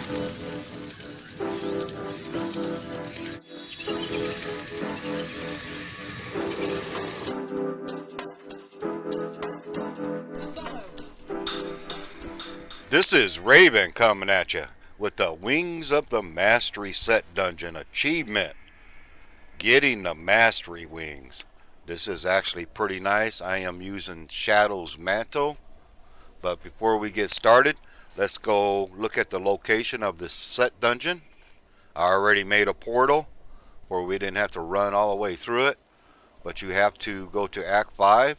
This is Raven coming at you with the Wings of the Mastery Set Dungeon achievement. Getting the Mastery Wings. This is actually pretty nice. I am using Shadow's Mantle. But before we get started, let's go look at the location of this set dungeon. I already made a portal where we didn't have to run all the way through it. But you have to go to Act 5.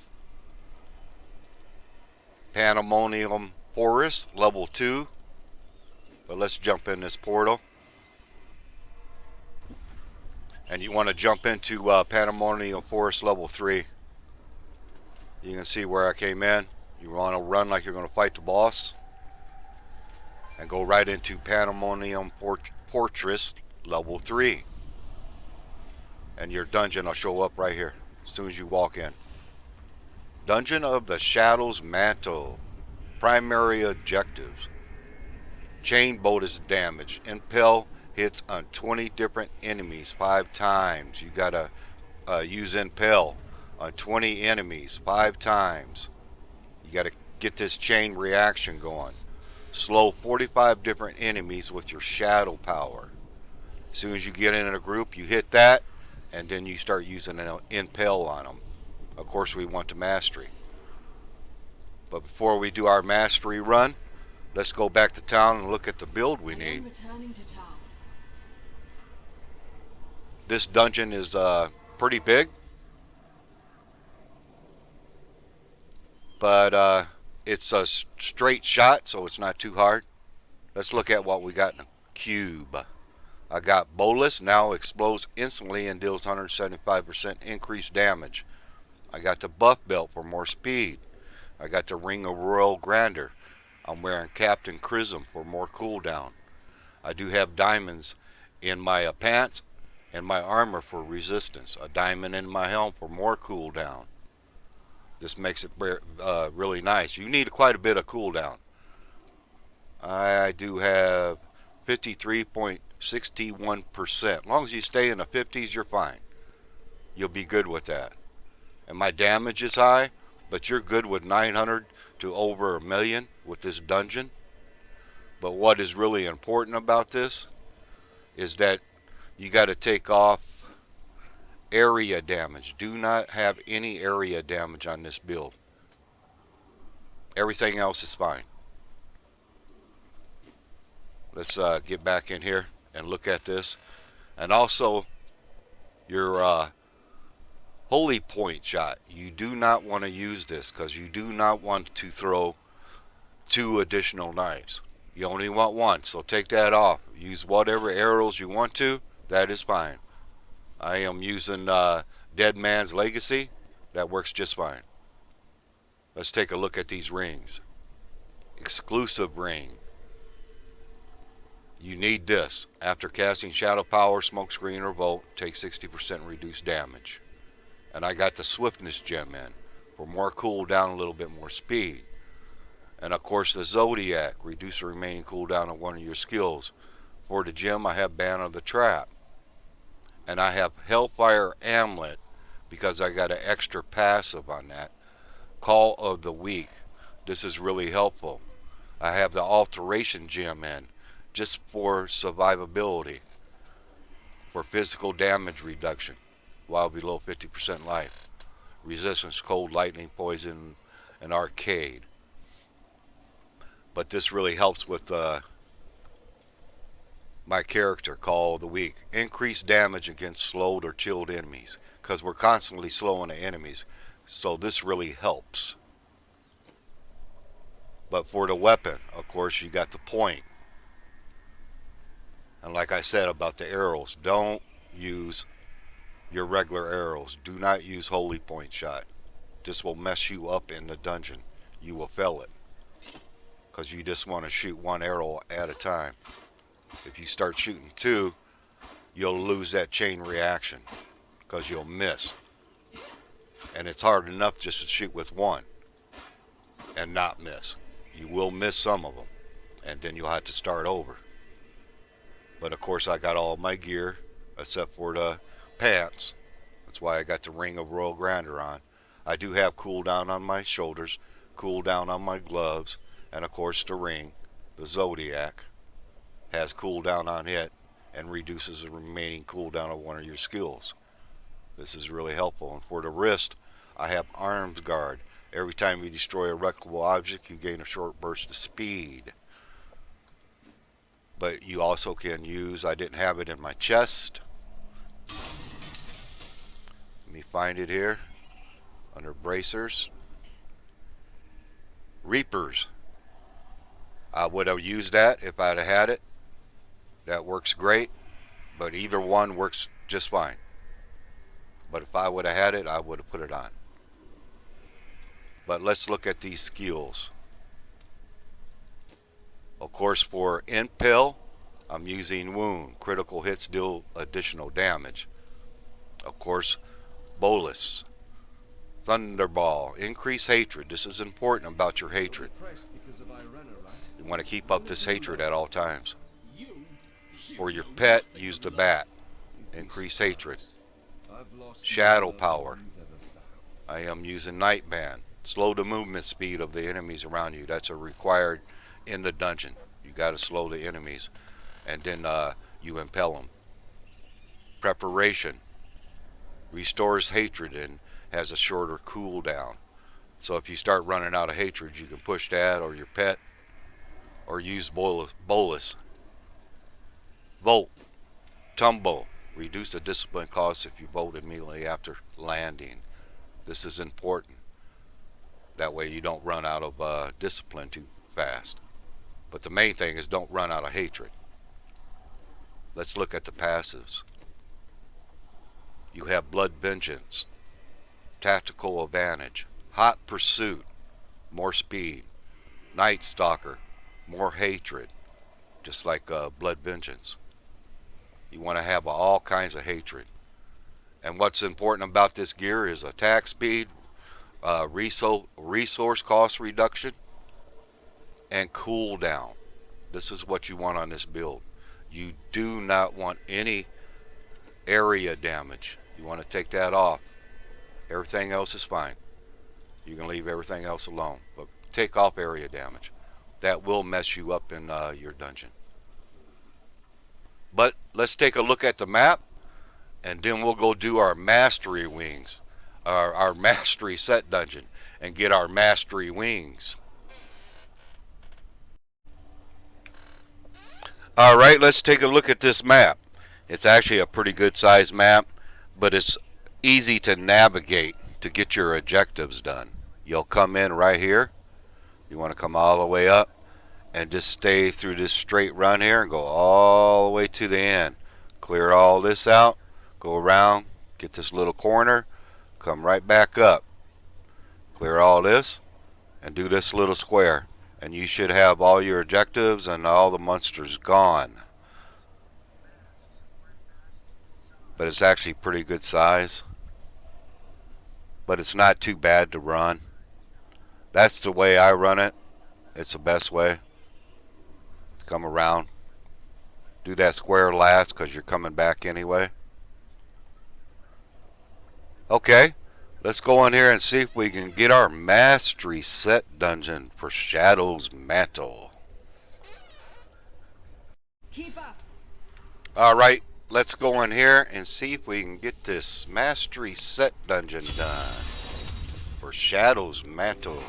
Pandemonium Forest, level 2. But let's jump in this portal. And you want to jump into Pandemonium Forest level 3. You can see where I came in. You want to run like you're going to fight the boss. And go right into Pandemonium Fortress level 3. And your dungeon will show up right here as soon as you walk in. Dungeon of the Shadow's Mantle. Primary objectives. Chain bonus damage. Impel hits on 20 different enemies 5 times. You gotta use Impel on 20 enemies 5 times. You gotta get this chain reaction going. Slow 45 different enemies with your shadow power. As soon as you get in a group, you hit that, and then you start using an Impel on them. Of course, we want to mastery. But before we do our mastery run, let's go back to town and look at the build we need. This dungeon is pretty big, but it's a straight shot, so it's not too hard. Let's look at what we got in a cube. I got Bolus, now explodes instantly and deals 175% increased damage. I got the buff belt for more speed. I got the Ring of Royal Grandeur. I'm wearing Captain Chrism for more cooldown. I do have diamonds in my pants and my armor for resistance. A diamond in my helm for more cooldown. This makes it really nice. You need quite a bit of cooldown. I do have 53.61%. As long as you stay in the 50s, you're fine. You'll be good with that. And my damage is high, but you're good with 900 to over 1,000,000 with this dungeon. But what is really important about this is that you got to take off area damage. Do not have any area damage on this build. Everything else is fine. Let's get back in here and look at this. And also your holy point shot. You do not want to use this because you do not want to throw 2 additional knives. You only want 1, so take that off. Use whatever arrows you want to. That is fine. I am using Dead Man's Legacy. That works just fine. Let's take a look at these rings. Exclusive ring. You need this. After casting Shadow Power, Smokescreen, or Volt, take 60% reduced damage. And I got the Swiftness gem in for more cooldown, a little bit more speed. And of course the Zodiac, reduce the remaining cooldown of one of your skills. For the gem I have Ban of the Trap. And I have Hellfire Amulet because I got an extra passive on that. Call of the Weak. This is really helpful. I have the Alteration gem in just for survivability. For physical damage reduction while below 50% life. Resistance, cold, lightning, poison, and arcade. But this really helps with my character, Call of the Weak. Increased damage against slowed or chilled enemies. Because we're constantly slowing the enemies. So this really helps. But for the weapon, of course, you got the point. And like I said about the arrows, don't use your regular arrows. Do not use holy point shot. This will mess you up in the dungeon. You will fail it. Because you just want to shoot 1 arrow at a time. If you start shooting 2, you'll lose that chain reaction. Because you'll miss. And it's hard enough just to shoot with 1 and not miss. You will miss some of them. And then you'll have to start over. But of course I got all my gear except for the pants. That's why I got the Ring of Royal Grandeur on. I do have cooldown on my shoulders, cooldown on my gloves, and of course the ring, the Zodiac, has cooldown on it and reduces the remaining cooldown of one of your skills. This is really helpful. And for the wrist, I have Arms Guard. Every time you destroy a wreckable object, you gain a short burst of speed. But you also can use, I didn't have it in my chest. Let me find it here. Under bracers. Reapers. I would have used that if I'd have had it. That works great. But either one works just fine. But if I would have had it, I would have put it on. But let's look at these skills. Of course, for Impel, I'm using Wound. Critical hits deal additional damage. Of course, Bolus. Thunderball. Increase hatred. This is important about your hatred. You want to keep up this hatred at all times. For your pet, use the bat. Increase hatred. Shadow power. I am using Nightband. Slow the movement speed of the enemies around you. That's a required in the dungeon. You got to slow the enemies, and then you impel them. Preparation. Restores hatred and has a shorter cooldown. So if you start running out of hatred, you can push that or your pet, or use Bolus. Volt. Tumble. Reduce the discipline cost if you volt immediately after landing. This is important. That way you don't run out of discipline too fast. But the main thing is don't run out of hatred. Let's look at the passives. You have Blood Vengeance, Tactical Advantage, Hot Pursuit, more speed, Night Stalker, more hatred, just like Blood Vengeance. You want to have all kinds of hatred. And what's important about this gear is attack speed, resource cost reduction, and cooldown. This is what you want on this build. You do not want any area damage. You want to take that off. Everything else is fine. You can leave everything else alone, but take off area damage. That will mess you up in your dungeon. But let's take a look at the map, and then we'll go do our mastery wings, our mastery set dungeon, and get our mastery wings. Alright, let's take a look at this map. It's actually a pretty good sized map, but it's easy to navigate to get your objectives done. You'll come in right here. You want to come all the way up and just stay through this straight run here and go all the way to the end. Clear all this out, go around, get this little corner, come right back up. Clear all this and do this little square. And you should have all your objectives and all the monsters gone. But it's actually pretty good size. But it's not too bad to run. That's the way I run it. It's the best way. Come around. Do that square last because you're coming back anyway. Okay. Let's go in here and see if we can get our mastery set dungeon for Shadow's Mantle. Keep up. Alright, let's go in here and see if we can get this mastery set dungeon done for Shadow's Mantle.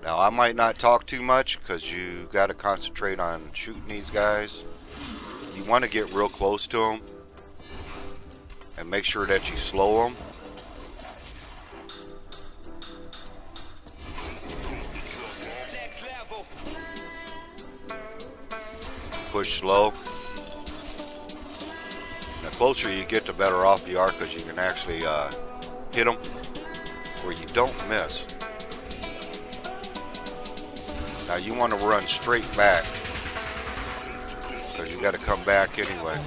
Now I might not talk too much because you got to concentrate on shooting these guys. You want to get real close to them and make sure that you slow them. Push slow. The closer you get, the better off you are because you can actually hit them where you don't miss. Now you want to run straight back because you got to come back anyway.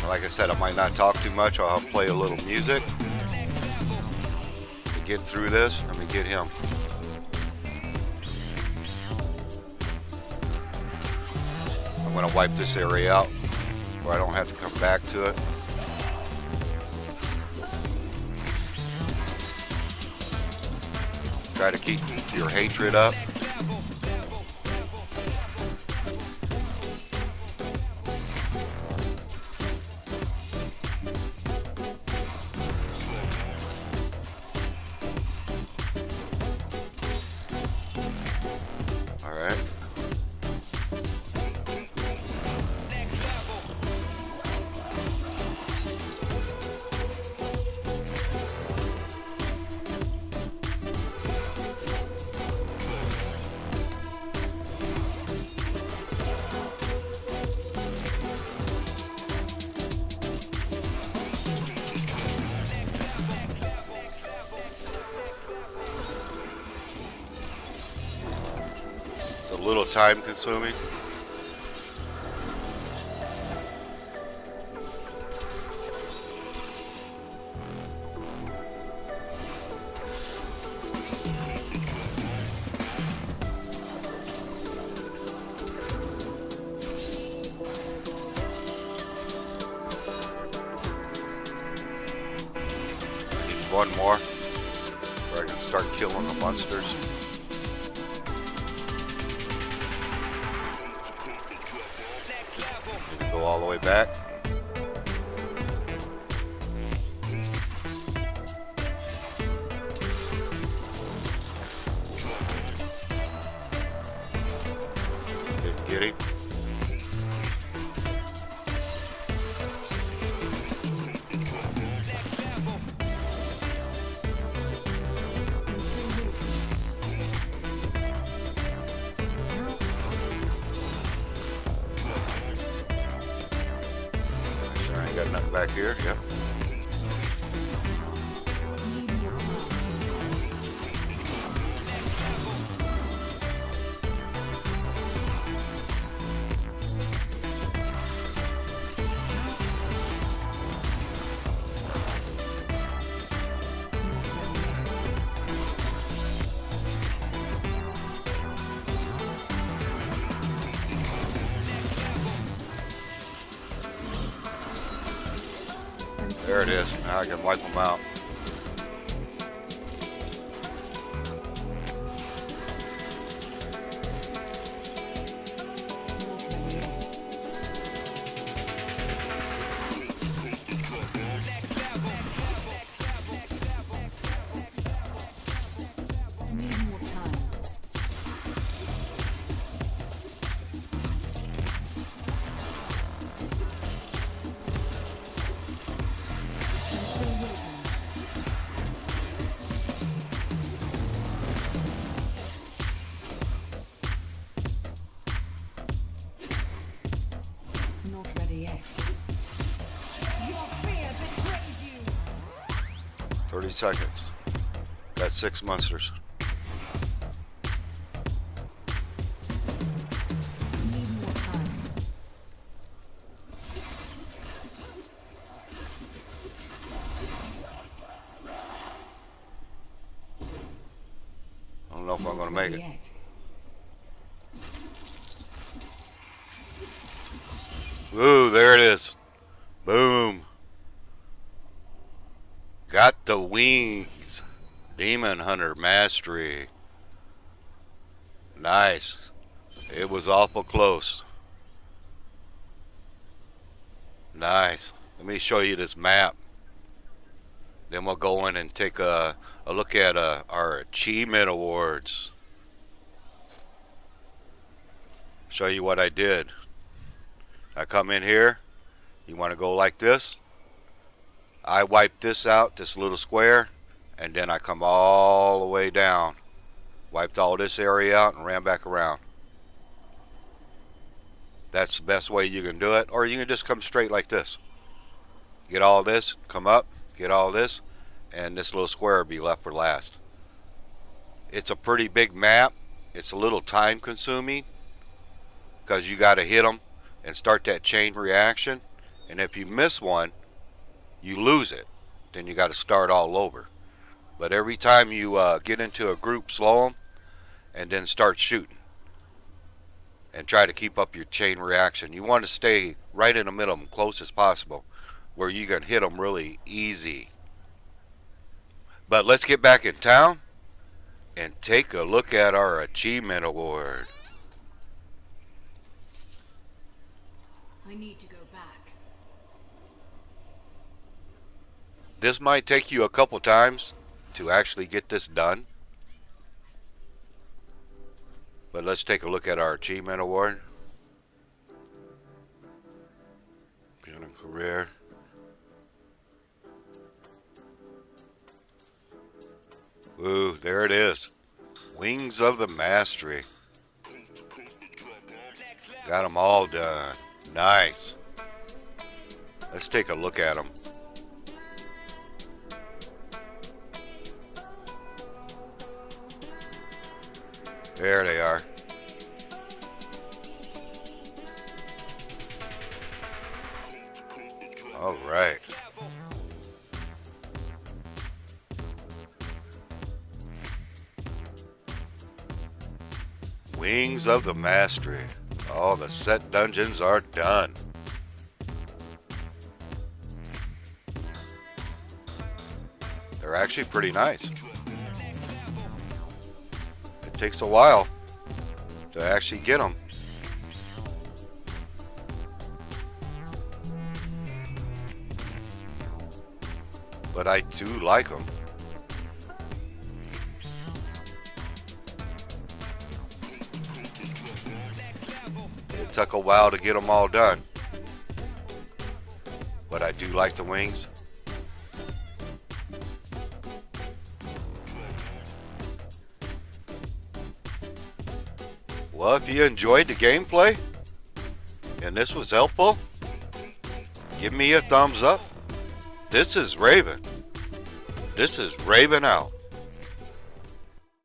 Like I said, I might not talk too much. I'll play a little music to get through this. Let me get him. I'm going to wipe this area out where I don't have to come back to it. Try to keep your hatred up. Alright. It's a little time consuming. One more where I can start killing the monsters. Need to go all the way back. Didn't get him. Got nothing back here. Yep. There it is. Now I can wipe them out. Not ready yet. Your fear betrays you. 30 seconds. Got 6 monsters. Need more time. I don't know if I'm going to make it. Yet. Ooh, there it is. Boom. Got the wings. Demon Hunter Mastery. Nice. It was awful close. Nice. Let me show you this map. Then we'll go in and take a look at our achievement awards. Show you what I did. I come in here. You want to go like this. I wipe this out, this little square, and then I come all the way down. Wiped all this area out and ran back around. That's the best way you can do it. Or you can just come straight like this. Get all this, come up, get all this, and this little square will be left for last. It's a pretty big map. It's a little time consuming because you got to hit them and start that chain reaction, And if you miss one, you lose it. Then you got to start all over. But every time you get into a group, slow them and then start shooting. And try to keep up your chain reaction. You want to stay right in the middle of them, close as possible, where you can hit them really easy. But let's get back in town and take a look at our achievement award. I need to go back. This might take you a couple times to actually get this done. But let's take a look at our achievement award. Beginning career. Ooh, there it is. Wings of the Mastery. Got them all done. Nice. Let's take a look at them. There they are. All right. Wings of the Mastery. All the set dungeons are done. They're actually pretty nice. It takes a while to actually get them. But I do like them. It took a while to get them all done. But I do like the wings. Well, if you enjoyed the gameplay and this was helpful, give me a thumbs up. This is Raven. This is Raven out.